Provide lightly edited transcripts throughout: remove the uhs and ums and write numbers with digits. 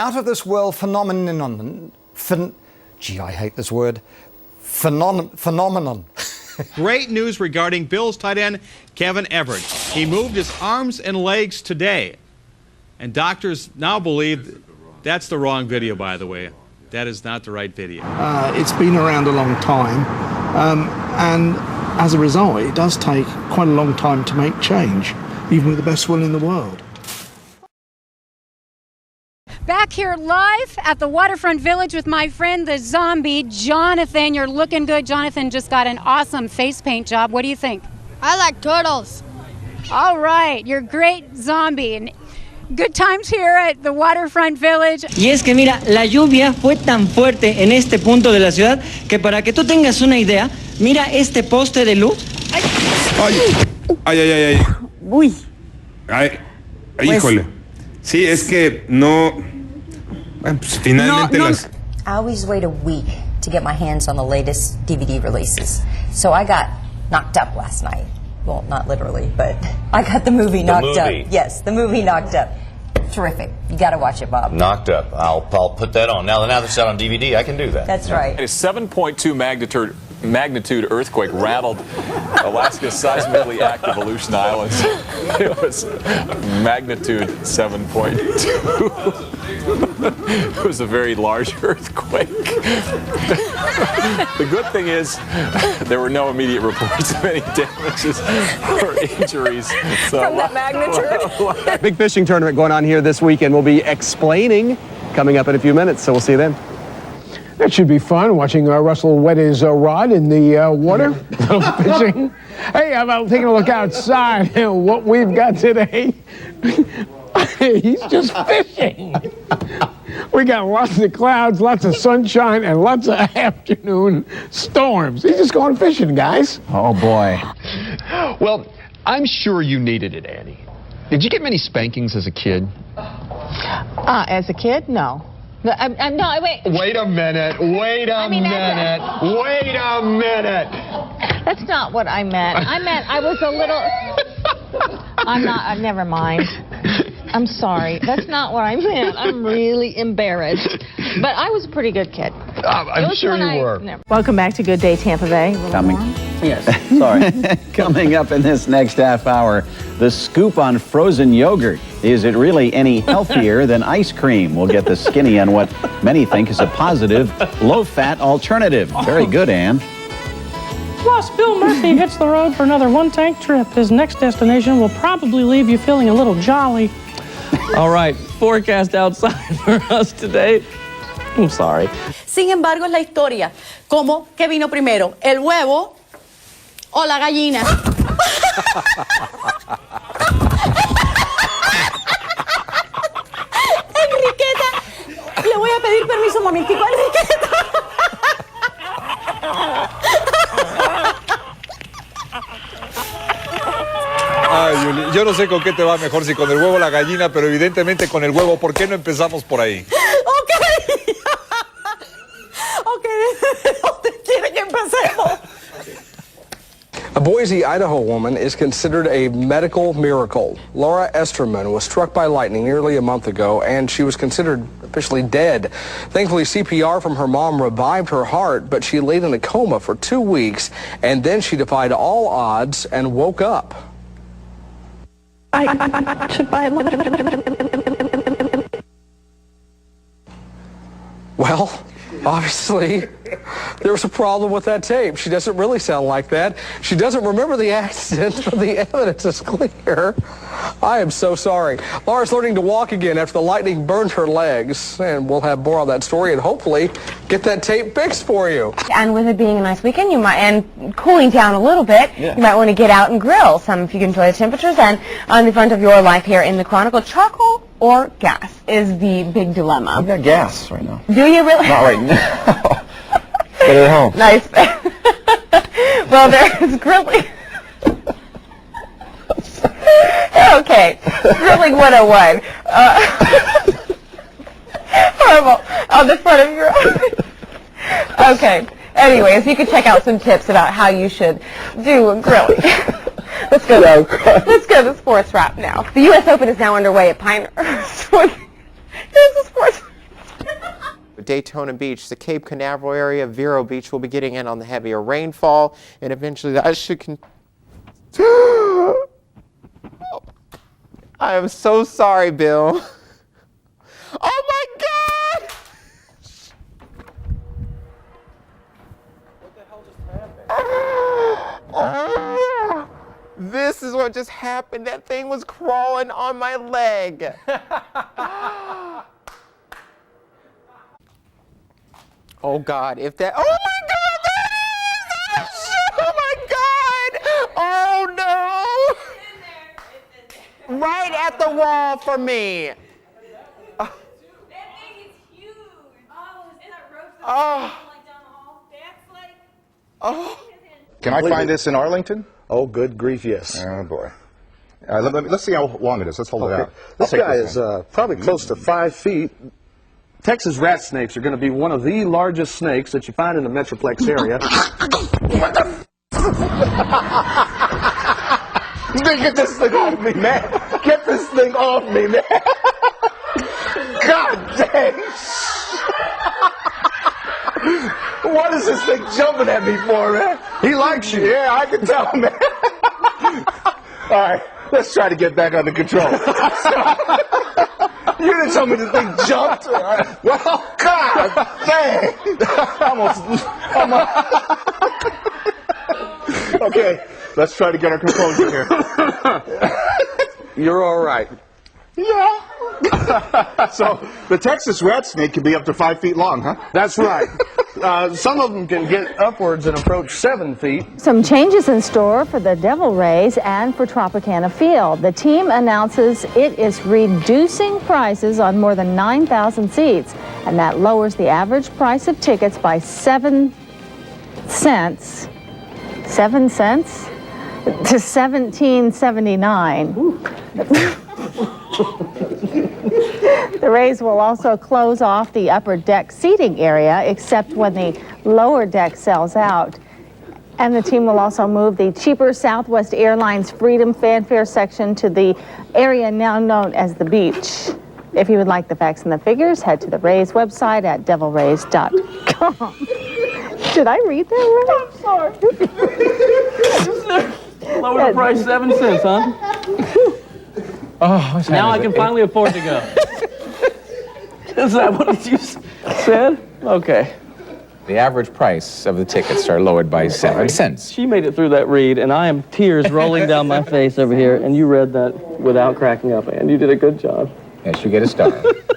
Out of this world phenomenon, gee, I hate this word, phenomenon. Great news regarding Bills tight end Kevin Everett. He moved his arms and legs today. And doctors now believe that's the wrong video, by the way. That is not the right video. It's been around a long time. And as a result, it does take quite a long time to make change, even with the best will in the world. Back here live at the Waterfront Village with my friend, the zombie, Jonathan. You're looking good. Jonathan just got an awesome face paint job. What do you think? I like turtles. All right, you're great zombie. And good times here at the Waterfront Village. Y es que mira, la lluvia fue tan fuerte en este punto de la ciudad que para que tú tengas una idea, mira este poste de luz. Ay, ay, ay, ay, ay. Uy. Ay, híjole. Sí, es que no. Bueno, pues finalmente las. I always wait a week to get my hands on the latest DVD releases. So I got knocked up last night. Well, not literally, but I got the movie Knocked Up. Yes, the movie Knocked Up. Terrific. You got to watch it, Bob. Knocked Up. I'll put that on. Now that it's out on DVD, I can do that. That's right. A 7.2 magnitude earthquake rattled Alaska's seismically active Aleutian Islands. It was magnitude 7.2. It was a very large earthquake. The good thing is there were no immediate reports of any damages or injuries. So, From that magnitude? Big fishing tournament going on here this weekend. We'll be explaining coming up in a few minutes, so we'll see you then. That should be fun, watching Russell wet his rod in the water, fishing. Hey, how about taking a look outside and what we've got today? He's just fishing. We got lots of clouds, lots of sunshine, and lots of afternoon storms. He's just going fishing, guys. Oh, boy. Well, I'm sure you needed it, Annie. Did you get many spankings as a kid? As a kid, no. No, wait. Wait a minute. Wait a minute. Wait a minute. That's not what I meant. I meant I was a little... I'm not... never mind. I'm sorry. That's not what I meant. I'm really embarrassed. But I was a pretty good kid. I'm sure you were. Welcome back to Good Day Tampa Bay. Coming up in this next half hour, the scoop on frozen yogurt. Is it really any healthier than ice cream? We'll get the skinny on what many think is a positive, low-fat alternative. Very good, Ann. Plus, Bill Murphy hits the road for another one-tank trip. His next destination will probably leave you feeling a little jolly. All right, forecast outside for us today. I'm sorry. Sin embargo, es la historia. ¿Cómo que vino primero? ¿El huevo o la gallina? Enriqueta, le voy a pedir permiso un momentico, Enriqueta. Ay, Yuli, yo no sé con qué te va mejor, si con el huevo o la gallina, pero evidentemente con el huevo. ¿Por qué no empezamos por ahí? Ok, ¿dónde quiere que empecemos? A Boise, Idaho woman is considered a medical miracle. Laura Esterman was struck by lightning nearly a month ago, and she was considered officially dead. Thankfully, CPR from her mom revived her heart, but she laid in a coma for 2 weeks, and then she defied all odds and woke up. Well, obviously, there was a problem with that tape. She doesn't really sound like that. She doesn't remember the accident, but the evidence is clear. I am so sorry. Laura's learning to walk again after the lightning burned her legs, and we'll have more on that story and hopefully get that tape fixed for you. And with it being a nice weekend, you might, and cooling down a little bit, you might want to get out and grill some if you can enjoy the temperatures. And on the front of your life here in the Chronicle, charcoal or gas is the big dilemma. I've got gas right now. Do you really? Not right now. But at home. Nice. Well, there's grilling. Okay, grilling 101. Horrible. On the front of your... Okay. Anyways, you can check out some tips about how you should do grilling. Let's go to the sports wrap now. The U.S. Open is now underway at Pinehurst. Here's the sports. Daytona Beach, the Cape Canaveral area, Vero Beach will be getting in on the heavier rainfall, and eventually that should I am so sorry, Bill. Oh my God! What the hell just happened? This is what just happened. That thing was crawling on my leg. Oh God, if that, oh my God, that is, oh my God, oh no. Right at the wall for me. Oh. Oh. Can I find this in Arlington? Oh, good grief, yes. Oh, boy. Let's see how long it is. Let's hold it out. This guy is probably close to 5 feet. Texas rat snakes are going to be one of the largest snakes that you find in the Metroplex area. What the Get this thing off me, man. Get this thing off me, man. God dang. What is this thing jumping at me for, man? He likes you. Yeah, I can tell, man. All right, let's try to get back under control. You didn't tell me the thing jumped. Well, God dang. Okay, let's try to get our composure here. You're all right. Yeah. So the Texas rat snake can be up to 5 feet long, huh? That's right. Some of them can get upwards and approach 7 feet. Some changes in store for the Devil Rays and for Tropicana Field. The team announces it is reducing prices on more than 9,000 seats, and that lowers the average price of tickets by 7 cents. 7 cents to $17.79. The Rays will also close off the upper deck seating area, except when the lower deck sells out. And the team will also move the cheaper Southwest Airlines Freedom Fanfare section to the area now known as the beach. If you would like the facts and the figures, head to the Rays website at devilrays.com. Did I read that right? I'm sorry. Lower the price 7 cents, huh? Oh, now I can finally afford to go. Is that what you said? Okay. The average price of the tickets are lowered by 7 cents. She made it through that read, and I am tears rolling down my face over here, and you read that without cracking up, and you did a good job. Yes, you get a star.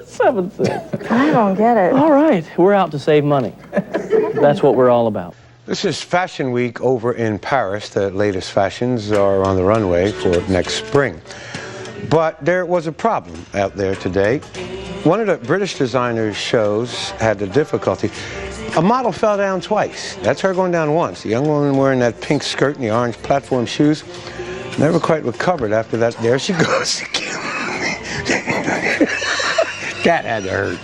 7 cents. I don't get it. All right, we're out to save money. That's what we're all about. This is Fashion Week over in Paris. The latest fashions are on the runway for next spring. But there was a problem out there today. One of the British designers' shows had the difficulty. A model fell down twice. That's her going down once. The young woman wearing that pink skirt and the orange platform shoes never quite recovered after that. There she goes again. That had to hurt.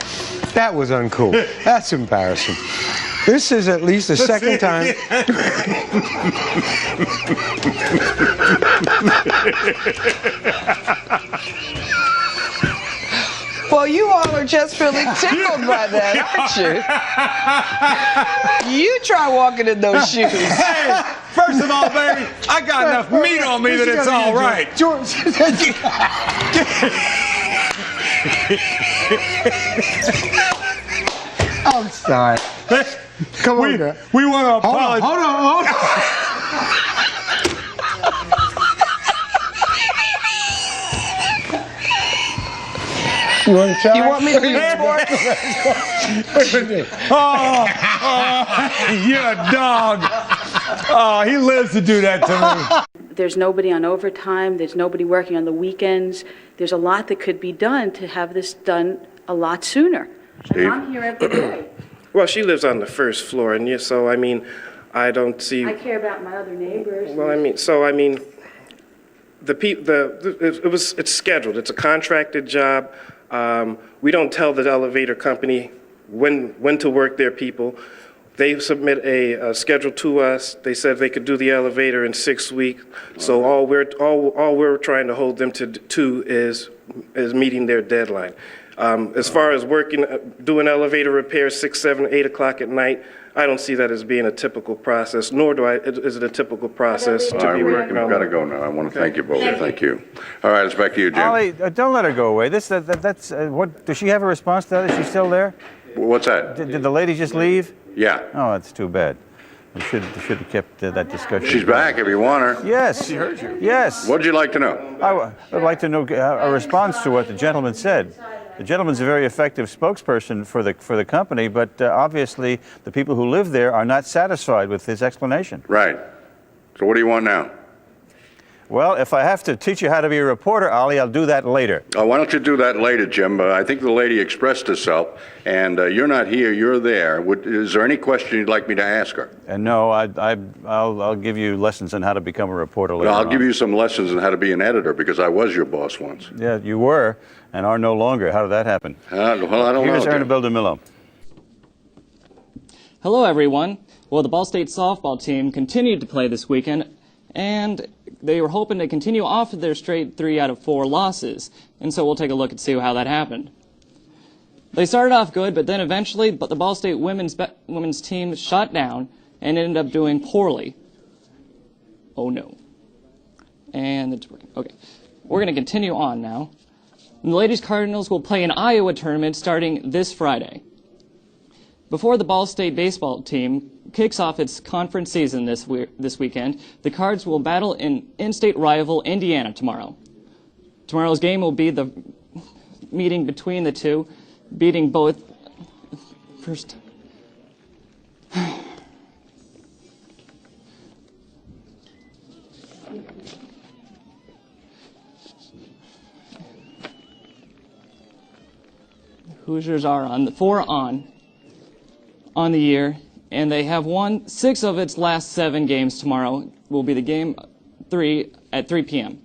That was uncool. That's embarrassing. This is at least the second time. Well, you all are just really tickled by that, aren't you? You try walking in those shoes. Hey, first of all, baby, I got enough meat on me that it's all right. George. I'm sorry. Come on, girl. We want to apologize. Hold on. You want to try? You want me to report? Oh, you're a dog. Oh, he lives to do that to me. There's nobody on overtime. There's nobody working on the weekends. There's a lot that could be done to have this done a lot sooner. Steve? I'm here every day. Well, she lives on the first floor, and so I mean, I don't see. I care about my other neighbors. Well, it's scheduled. It's a contracted job. We don't tell the elevator company when to work their people. They submit a schedule to us. They said they could do the elevator in 6 weeks. So all we're trying to hold them to is meeting their deadline. As far as doing elevator repairs 6, 7, 8 o'clock at night, I don't see that as being a typical process, nor is it a typical process to be working on. We've got to go now. I want to thank you both. Thank you. All right, it's back to you, Jim. Ollie, don't let her go away. That's what. Does she have a response to that? Is she still there? What's that? Did the lady just leave? Yeah. Oh, that's too bad. We should have kept that discussion. She's back if you want her. Yes. She heard you. Yes. What'd you like to know? I would like to know a response to what the gentleman said. The gentleman's a very effective spokesperson for the company, but obviously the people who live there are not satisfied with his explanation. Right. So what do you want now? Well, if I have to teach you how to be a reporter, Ollie, I'll do that later. Oh, why don't you do that later, Jim? I think the lady expressed herself, and you're not here, you're there. Is there any question you'd like me to ask her? No, I'll give you lessons on how to become a reporter later I'll on. give you some lessons on how to be an editor, because I was your boss once. Yeah, you were, and are no longer. How did that happen? Well, I don't know. Here's Ernabel DeMillo. Hello, everyone. Well, the Ball State softball team continued to play this weekend, and they were hoping to continue off of their straight 3 out of 4 losses. And so we'll take a look and see how that happened. They started off good, but then eventually the Ball State women's team shut down and ended up doing poorly. Oh, no. And it's working. Okay. We're going to continue on now. The Ladies Cardinals will play an Iowa tournament starting this Friday. Before the Ball State baseball team kicks off its conference season this weekend, the Cards will battle in-state rival Indiana tomorrow. Tomorrow's game will be the meeting between the two, beating both first. Hoosiers are on the 4 on the year, and they have won 6 of its last 7 games. Tomorrow will be the game 3 at 3 p.m.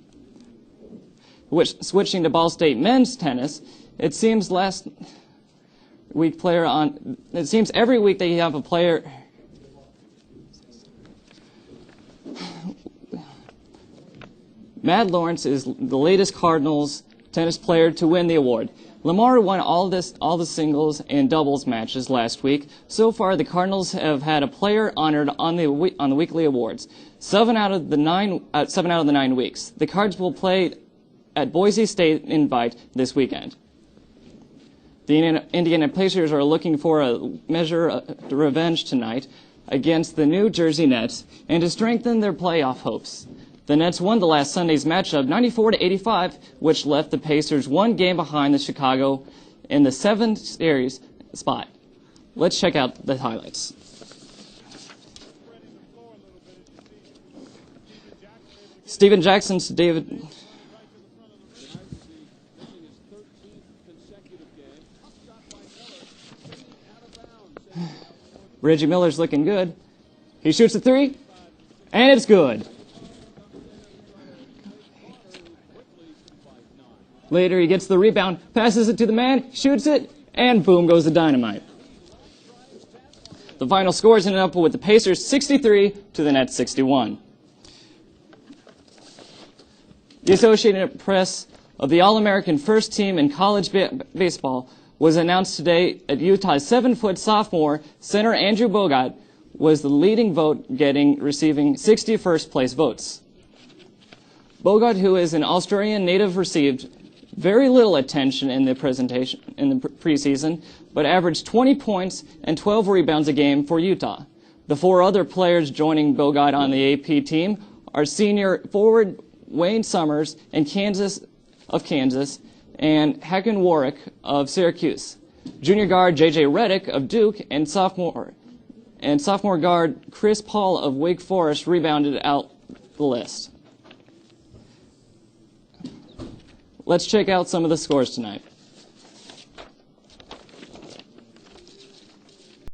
Switching to Ball State men's tennis, it seems it seems every week they have a player. Matt Lawrence is the latest Cardinals tennis player to win the award. Lamar won all the singles and doubles matches last week. So far, the Cardinals have had a player honored on the weekly awards. 7 out of the 9 weeks. The Cards will play at Boise State Invite this weekend. The Indiana Pacers are looking for a measure of revenge tonight against the New Jersey Nets and to strengthen their playoff hopes. The Nets won the last Sunday's matchup 94-85, which left the Pacers 1 game behind the Chicago in the 7th series spot. Let's check out the highlights. Steven Jackson to David. Reggie Miller's looking good. He shoots a 3, and it's good. Later, he gets the rebound, passes it to the man, shoots it, and boom goes the dynamite. The final scores ended up with the Pacers 63 to the Nets 61. The Associated Press of the All-American first team in college baseball was announced today at Utah's 7-foot sophomore center Andrew Bogut was the leading vote receiving 61st place votes. Bogut, who is an Australian native, received very little attention in the preseason, but averaged 20 points and 12 rebounds a game for Utah. The 4 other players joining Bogut on the AP team are senior forward Wayne Summers and Kansas, and Hakan Warwick of Syracuse, junior guard J.J. Redick of Duke, and sophomore guard Chris Paul of Wake Forest rebounded out the list. Let's check out some of the scores tonight.